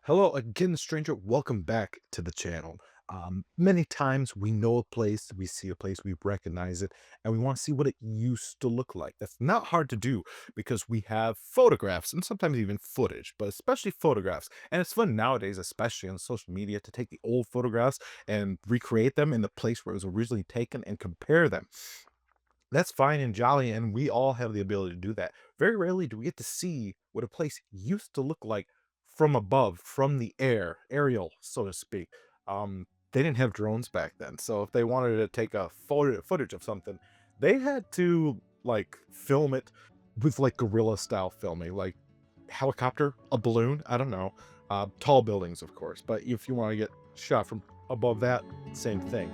Hello again, stranger. Welcome back to the channel. Many times we know a place, we see a place, we recognize it, and we want to see what it used to look like. That's not hard to do because we have photographs and sometimes even footage, but especially photographs. And it's fun nowadays, especially on social media, to take the old photographs and recreate them in the place where it was originally taken and compare them. That's fine and jolly, and we all have the ability to do that. Very rarely do we get to see what a place used to look like from above, from the air, aerial, so to speak. They didn't have drones back then, so if they wanted to take a footage of something, they had to like film it with like guerrilla style filming, like helicopter, a balloon, I don't know, tall buildings, of course. But if you want to get shot from above that, same thing.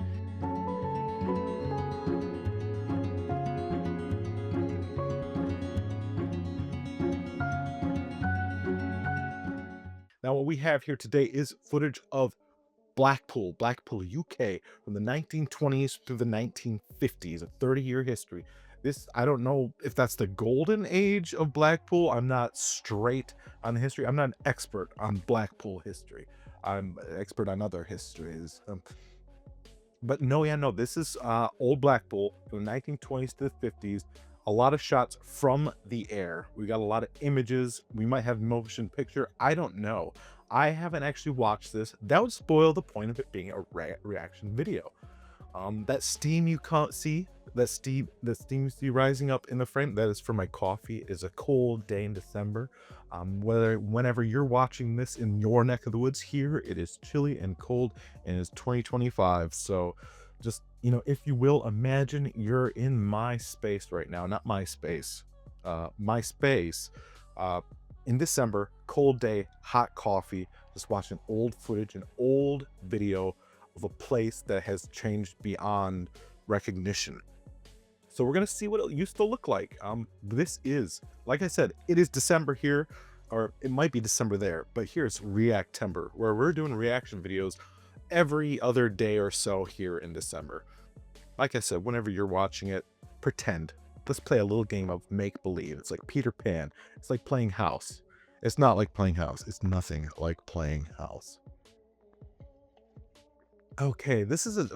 Now, what we have here today is footage of Blackpool, UK, from the 1920s through the 1950s, a 30-year history. This, I don't know if that's the golden age of Blackpool. I'm not straight on the history. I'm not an expert on Blackpool history. I'm an expert on other histories. But no, yeah, no, this is Old Blackpool from the 1920s to the 50s. A lot of shots from the air. We got a lot of images. We might have motion picture. I don't know. I haven't actually watched this. That would spoil the point of it being a reaction video. That steam you can't see, the steam you see rising up in the frame, that is for my coffee. It is a cold day in December. Whenever you're watching this in your neck of the woods, here it is chilly and cold, and it's 2025. So just, if you will, imagine you're in my space right now, not my space, my space, uh, in December, cold day, hot coffee, just watching old footage and old video of a place that has changed beyond recognition. So we're gonna see what it used to look like. This is, like I said, it is December here, or it might be December there, but here's Reactember, where we're doing reaction videos every other day or so here in December. Like I said, whenever you're watching it, pretend. Let's play a little game of make believe. It's like Peter Pan. It's like playing house. It's not like playing house. It's nothing like playing house. Okay, this is a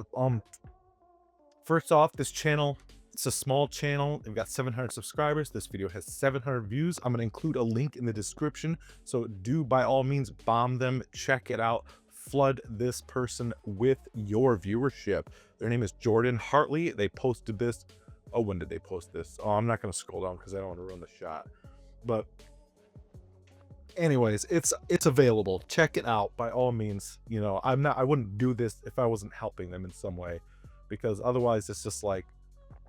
first off, this channel, it's a small channel. They've got 700 subscribers. This video has 700 views. I'm going to include a link in the description. So do by all means bomb them, check it out, flood this person with your viewership. Their name is Jordan Hartley. They posted this. Oh, when did they post this? Oh, I'm not going to scroll down because I don't want to ruin the shot. But anyways, it's available. Check it out by all means. I wouldn't do this if I wasn't helping them in some way, because otherwise it's just like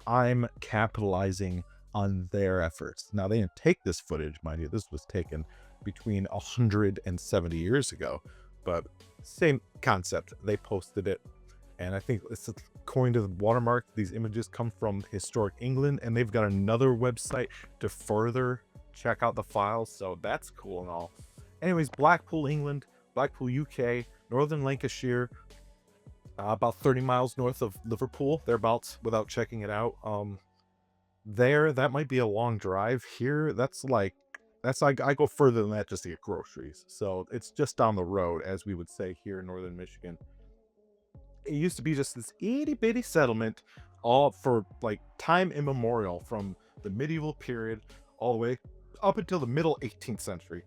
I'm capitalizing on their efforts. Now, they didn't take this footage, mind you. This was taken between 170 years ago, but same concept. They posted it, and I think it's according to the watermark, these images come from historic England, and they've got another website to further check out the files, so that's cool and all. Anyways, Blackpool, England, Blackpool, UK, Northern Lancashire, about 30 miles north of Liverpool, thereabouts, without checking it out. That might be a long drive. Here, that's like I go further than that just to get groceries. So it's just down the road, as we would say here in northern Michigan. It used to be just this itty bitty settlement, all for like time immemorial, from the medieval period all the way up until the middle 18th century.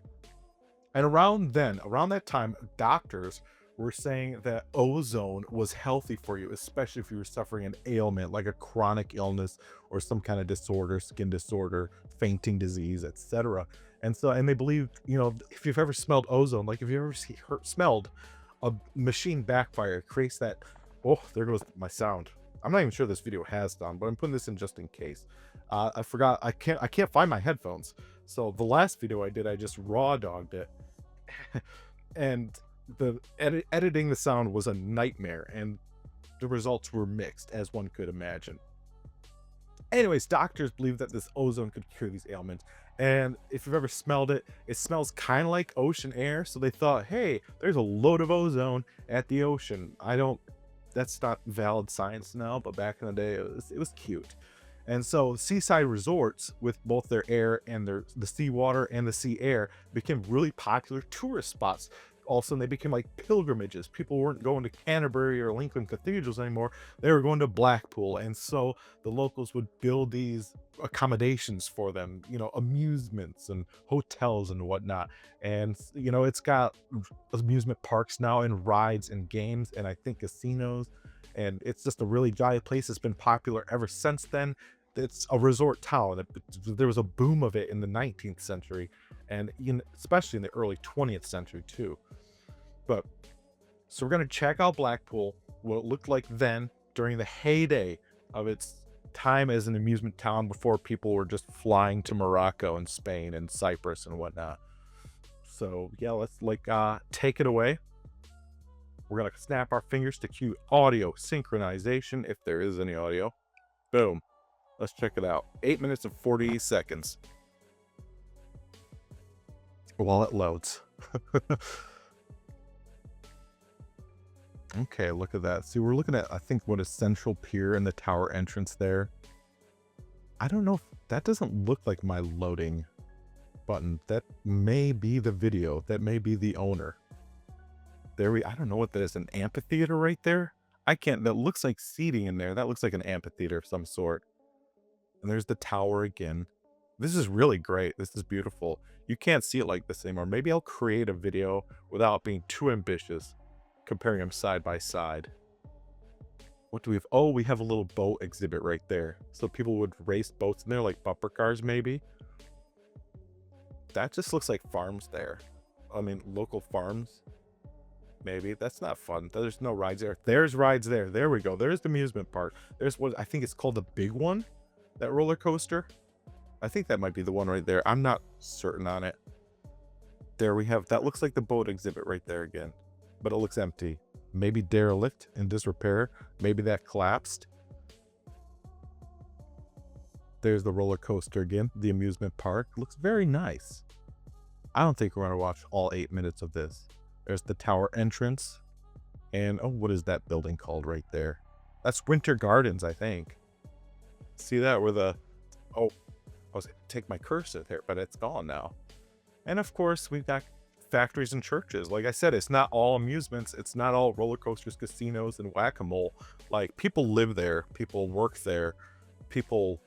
And around that time, doctors were saying that ozone was healthy for you, especially if you were suffering an ailment like a chronic illness or some kind of disorder, skin disorder, fainting disease, etc. And they believed, if you've ever smelled ozone, like if you ever smelled a machine backfire, it creates that. Oh, there goes my sound. I'm not even sure this video has sound, but I'm putting this in just in case. I forgot. I can't find my headphones. So the last video I did, I just raw dogged it, and the editing the sound was a nightmare, and the results were mixed, as one could imagine. Anyways, doctors believe that this ozone could cure these ailments, and if you've ever smelled it, it smells kind of like ocean air, so they thought, hey, there's a load of ozone at the ocean. That's not valid science now, but back in the day, it was cute. And so seaside resorts, with both their air and the seawater and the sea air, became really popular tourist spots all of a sudden they became like pilgrimages. People weren't going to Canterbury or Lincoln cathedrals anymore. They were going to Blackpool. And so the locals would build these accommodations for them, you know, amusements and hotels and whatnot. And, you know, it's got amusement parks now and rides and games and I think casinos. And it's just a really jolly place. It's been popular ever since then. It's a resort town. There was a boom of it in the 19th century and especially in the early 20th century too. But so we're going to check out Blackpool, what it looked like then during the heyday of its time as an amusement town before people were just flying to Morocco and Spain and Cyprus and whatnot. So yeah, let's take it away. We're going to snap our fingers to cue audio synchronization, if there is any audio. Boom. Let's check it out. 8 minutes and 40 seconds. While it loads. Okay, look at that. See, we're looking at, I think, what is Central Pier and the tower entrance there. I don't know if that doesn't look like my loading button. That may be the video. That may be the owner. I don't know what that is. An amphitheater right there? That looks like seating in there. That looks like an amphitheater of some sort. And there's the tower again. This is really great. This is beautiful. You can't see it like this anymore. Maybe I'll create a video without being too ambitious, comparing them side by side. What do we have? Oh, we have a little boat exhibit right there. So people would race boats in there, like bumper cars maybe. That just looks like farms there. I mean, local farms. Maybe. That's not fun. There's no rides there. There's rides there. There we go. There's the amusement park. There's what I think it's called the big one. That roller coaster. I think that might be the one right there. I'm not certain on it. There we have, that looks like the boat exhibit right there again, but it looks empty. Maybe derelict in disrepair. Maybe that collapsed. There's the roller coaster again. The amusement park looks very nice. I don't think we're going to watch all 8 minutes of this. There's the tower entrance. And, oh, what is that building called right there? That's Winter Gardens, I think. See that where the, oh, I was take my cursor there, but it's gone now. And of course, we've got factories and churches. Like I said, it's not all amusements. It's not all roller coasters, casinos, and whack-a-mole. Like, people live there. People work there. People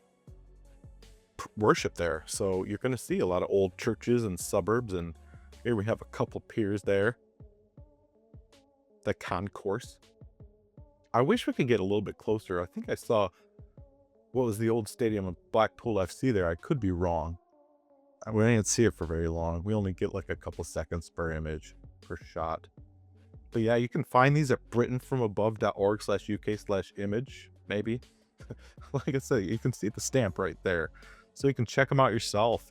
worship there. So you're going to see a lot of old churches and suburbs. And here we have a couple piers there. The concourse. I wish we could get a little bit closer. I think I saw what was the old stadium of Blackpool FC there. I could be wrong. We didn't see it for very long. We only get like a couple seconds per image, per shot. But yeah, you can find these at britonfromabove.org/uk/image, maybe. Like I said, you can see the stamp right there. So you can check them out yourself.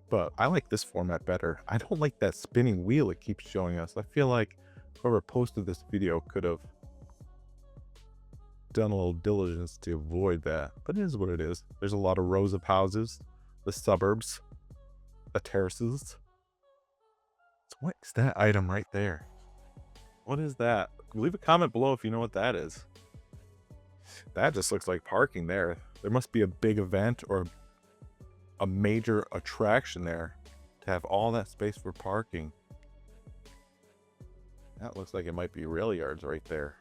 But I like this format better. I don't like that spinning wheel it keeps showing us. I feel like whoever posted this video could have done a little diligence to avoid that, but it is what it is. There's a lot of rows of houses, the suburbs, the terraces. So what is that item right there? What is that? Leave a comment below if you know what that is. That just looks like parking there. There must be a big event or a major attraction there to have all that space for parking. That looks like it might be rail yards right there.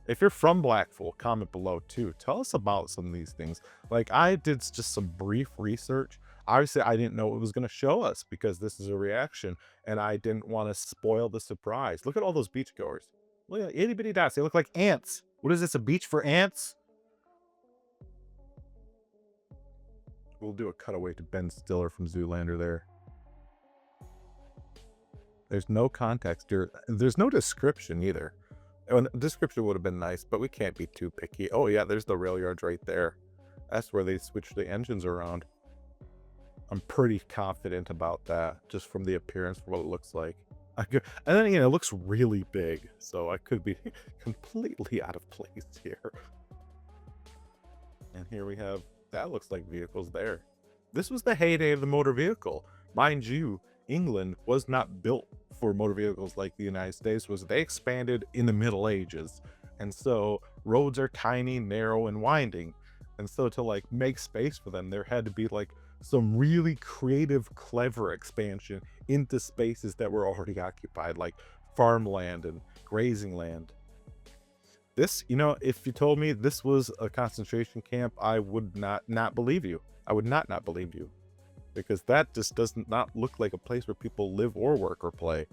If you're from Blackpool, comment below too. Tell us about some of these things. Like, I did just some brief research. Obviously, I didn't know what it was going to show us because this is a reaction, and I didn't want to spoil the surprise. Look at all those beachgoers. Look at itty bitty dots. They look like ants. What is this, a beach for ants? We'll do a cutaway to Ben Stiller from Zoolander there. There's no context here. There's no description either. And the description would have been nice, but we can't be too picky. Oh yeah, there's the rail yards right there. That's where they switch the engines around. I'm pretty confident about that, just from the appearance, for what it looks like. And then, you know, it looks really big, so I could be completely out of place here. And here we have, that looks like vehicles there. This was the heyday of the motor vehicle. Mind you, England was not built for motor vehicles like the United States was. They expanded in the Middle Ages, and so roads are tiny, narrow, and winding, and so to like make space for them, there had to be like some really creative, clever expansion into spaces that were already occupied, like farmland and grazing land. This, if you told me this was a concentration camp, I would not believe you. I would not believe you, because that just does not look like a place where people live or work or play.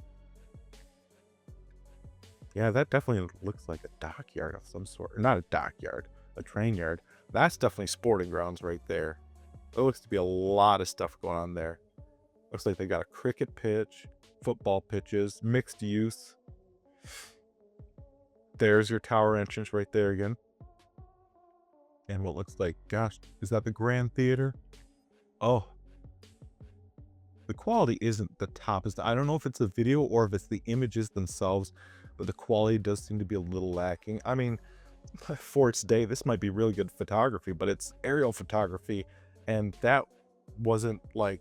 Yeah, that definitely looks like a dockyard of some sort. Not a dockyard, a train yard. That's definitely sporting grounds right there. There looks to be a lot of stuff going on there. Looks like they got a cricket pitch, football pitches, mixed use. There's your tower entrance right there again. And what looks like, gosh, is that the Grand Theater? Oh, the quality isn't the top. I don't know if it's the video or if it's the images themselves, but the quality does seem to be a little lacking. I mean, for its day, this might be really good photography, but it's aerial photography, and that wasn't like,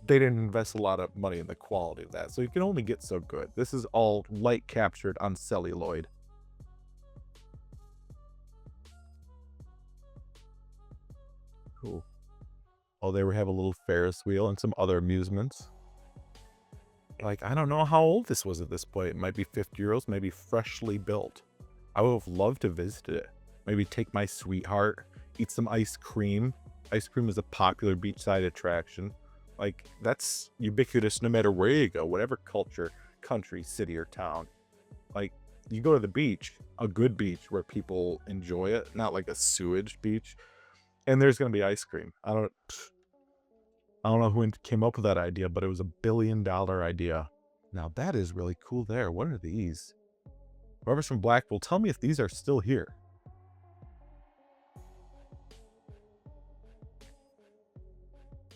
they didn't invest a lot of money in the quality of that, so you can only get so good. This is all light captured on celluloid. Cool. Oh, they have a little Ferris wheel and some other amusements. Like, I don't know how old this was at this point. It might be 50 euros, maybe freshly built. I would have loved to visit it. Maybe take my sweetheart, eat some ice cream. Ice cream is a popular beachside attraction. Like, that's ubiquitous no matter where you go, whatever culture, country, city, or town. Like, you go to the beach, a good beach where people enjoy it, not like a sewage beach, and there's going to be ice cream. I don't know who came up with that idea, but it was $1 billion idea. Now, that is really cool there. What are these? Whoever's from Blackpool, tell me if these are still here.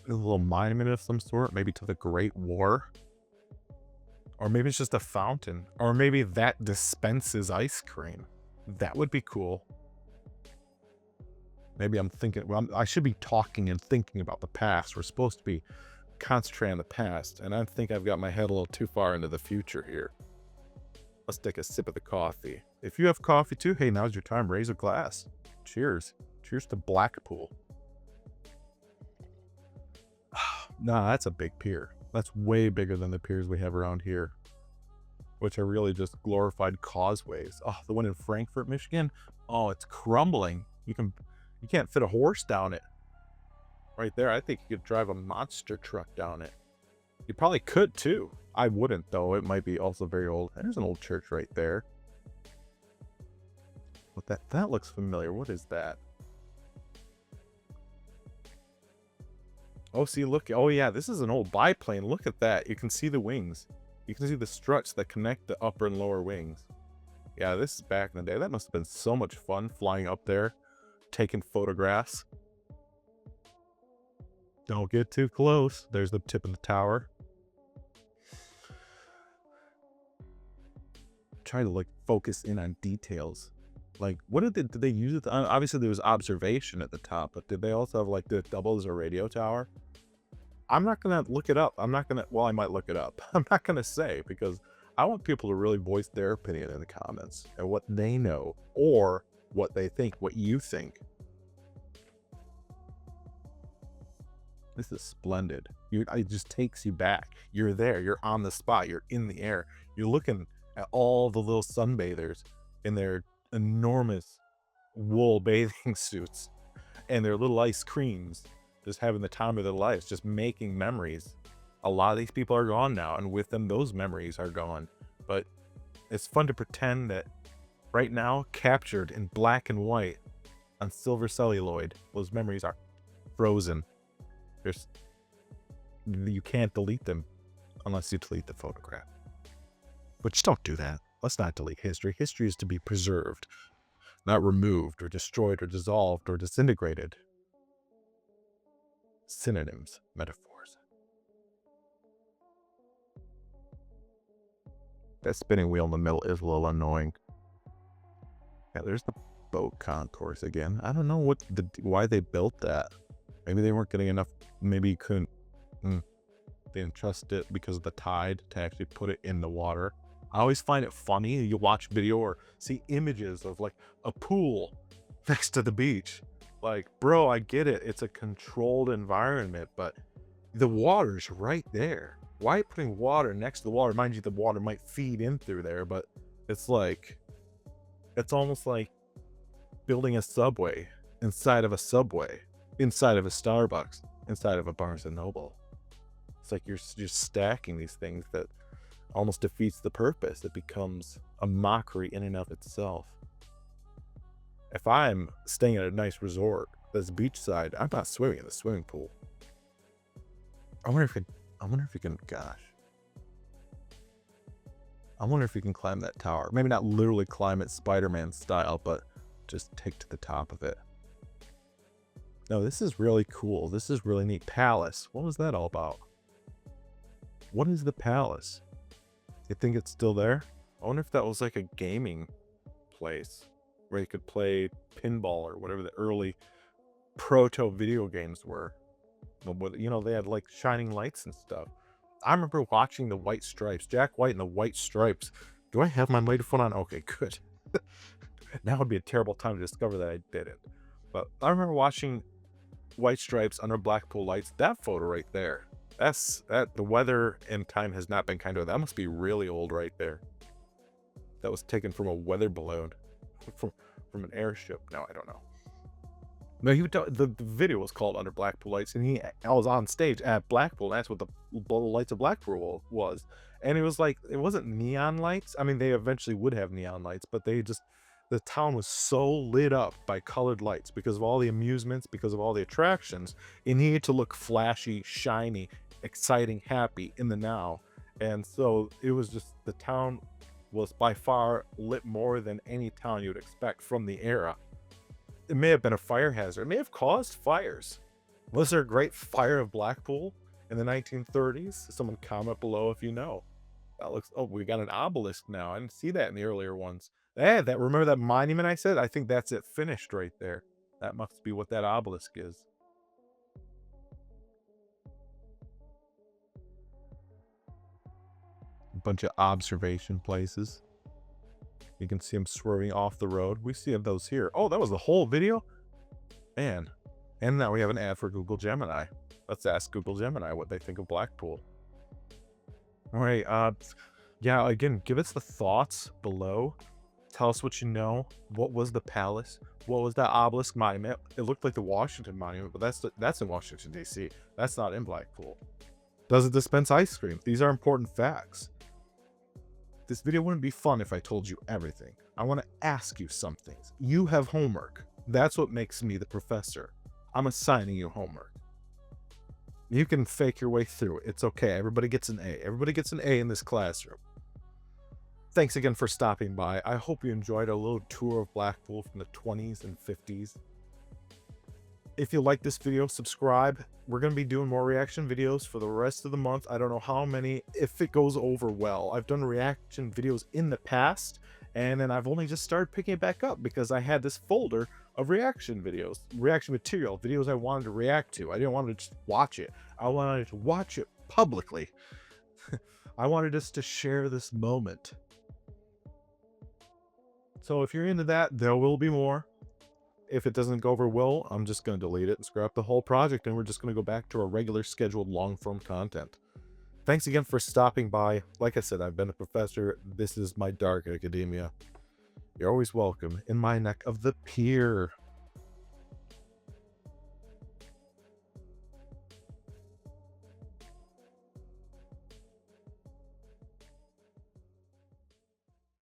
A little monument of some sort, maybe to the Great War. Or maybe it's just a fountain. Or maybe that dispenses ice cream. That would be cool. Maybe I'm thinking, well, I should be talking and thinking about the past. We're supposed to be concentrating on the past, and I think I've got my head a little too far into the future here. Let's take a sip of the coffee. If you have coffee too, hey, now's your time. Raise a glass. Cheers. Cheers to Blackpool. Nah, that's a big pier. That's way bigger than the piers we have around here, which are really just glorified causeways. Oh, the one in Frankfurt, Michigan. Oh, it's crumbling. You can't fit a horse down it. Right there, I think you could drive a monster truck down it. You probably could too. I wouldn't though. It might be also very old. There's an old church right there. What that looks familiar. What is that? Oh, see, look. Oh, yeah, this is an old biplane. Look at that. You can see the wings. You can see the struts that connect the upper and lower wings. Yeah, this is back in the day. That must have been so much fun flying up there, taking photographs. Don't get too close. There's the tip of the tower. Try to like focus in on details. Like, what did they use it? Obviously, there was observation at the top, but did they also have like the double as a radio tower? I'm not gonna look it up. Well, I might look it up. I'm not gonna say, because I want people to really voice their opinion in the comments and what they know or what they think, what you think. This is splendid. It just takes you back. You're there. You're on the spot. You're in the air. You're looking at all the little sunbathers in their enormous wool bathing suits and their little ice creams, just having the time of their lives, just making memories. A lot of these people are gone now, and with them, those memories are gone. But it's fun to pretend that right now, captured in black and white on silver celluloid, those memories are frozen. You can't delete them unless you delete the photograph. But just don't do that. Let's not delete history. History is to be preserved, not removed or destroyed or dissolved or disintegrated. Synonyms, metaphors. That spinning wheel in the middle is a little annoying. Yeah, there's the boat concourse again. I don't know why they built that. Maybe they weren't getting enough. Maybe you couldn't. They didn't trust it because of the tide to actually put it in the water. I always find it funny. You watch video or see images of like a pool next to the beach. Like, bro, I get it. It's a controlled environment, but the water's right there. Why putting water next to the water? Mind you, the water might feed in through there, but it's like, it's almost like building a subway inside of a subway, inside of a Starbucks, inside of a Barnes and Noble. It's like you're just stacking these things that almost defeats the purpose. It becomes a mockery in and of itself. If I'm staying at a nice resort that's beachside, I'm not swimming in the swimming pool. I wonder if you can, gosh. I wonder if you can climb that tower. Maybe not literally climb it Spider-Man style, but just take to the top of it. No, this is really cool. This is really neat. Palace. What was that all about? What is the palace? You think it's still there? I wonder if that was like a gaming place where you could play pinball or whatever the early proto video games were. But, you know, they had like shining lights and stuff. I remember watching the White Stripes, Jack White and the White Stripes. Do I have my microphone on? Okay, good. Now would be a terrible time to discover that I didn't. But I remember watching White Stripes under Blackpool lights. That photo right there. The weather and time has not been kind of. That must be really old right there. That was taken from a weather balloon, from an airship. No, I don't know. No, the video was called Under Blackpool Lights, and I was on stage at Blackpool. And that's what the Lights of Blackpool was. And it was like, it wasn't neon lights. I mean, they eventually would have neon lights, but the town was so lit up by colored lights because of all the amusements, because of all the attractions. It needed to look flashy, shiny, exciting, happy in the now. And so it was just, the town was by far lit more than any town you would expect from the era. It may have been a fire hazard. It may have caused fires. Was there a great fire of Blackpool in the 1930s? Someone comment below if you know. That looks, oh, we got an obelisk now. I didn't see that in the earlier ones. Hey, remember that monument I said? I think that's it finished right there. That must be what that obelisk is. A bunch of observation places. You can see them swerving off the road. We see those here. Oh, that was the whole video? Man. And now we have an ad for Google Gemini. Let's ask Google Gemini what they think of Blackpool. All right. Yeah, again, give us the thoughts below. Tell us what you know. What was the palace? What was that obelisk monument? It looked like the Washington Monument, but that's in Washington, D.C. That's not in Blackpool. Does it dispense ice cream? These are important facts. This video wouldn't be fun if I told you everything. I want to ask you some things. You have homework. That's what makes me the professor. I'm assigning you homework. You can fake your way through it. It's okay. Everybody gets an A. Everybody gets an A in this classroom. Thanks again for stopping by. I hope you enjoyed a little tour of Blackpool from the 20s and 50s. If you like this video, subscribe. We're going to be doing more reaction videos for the rest of the month. I don't know how many, if it goes over well. I've done reaction videos in the past, and then I've only just started picking it back up because I had this folder of reaction videos, reaction material, videos I wanted to react to. I didn't want to just watch it. I wanted to watch it publicly. I wanted us to share this moment. So if you're into that, there will be more. If it doesn't go over well, I'm just going to delete it and scrap the whole project, and we're just going to go back to our regular scheduled long-form content. Thanks again for stopping by. Like I said, I've been a professor. This is my dark academia. You're always welcome in my neck of the pier.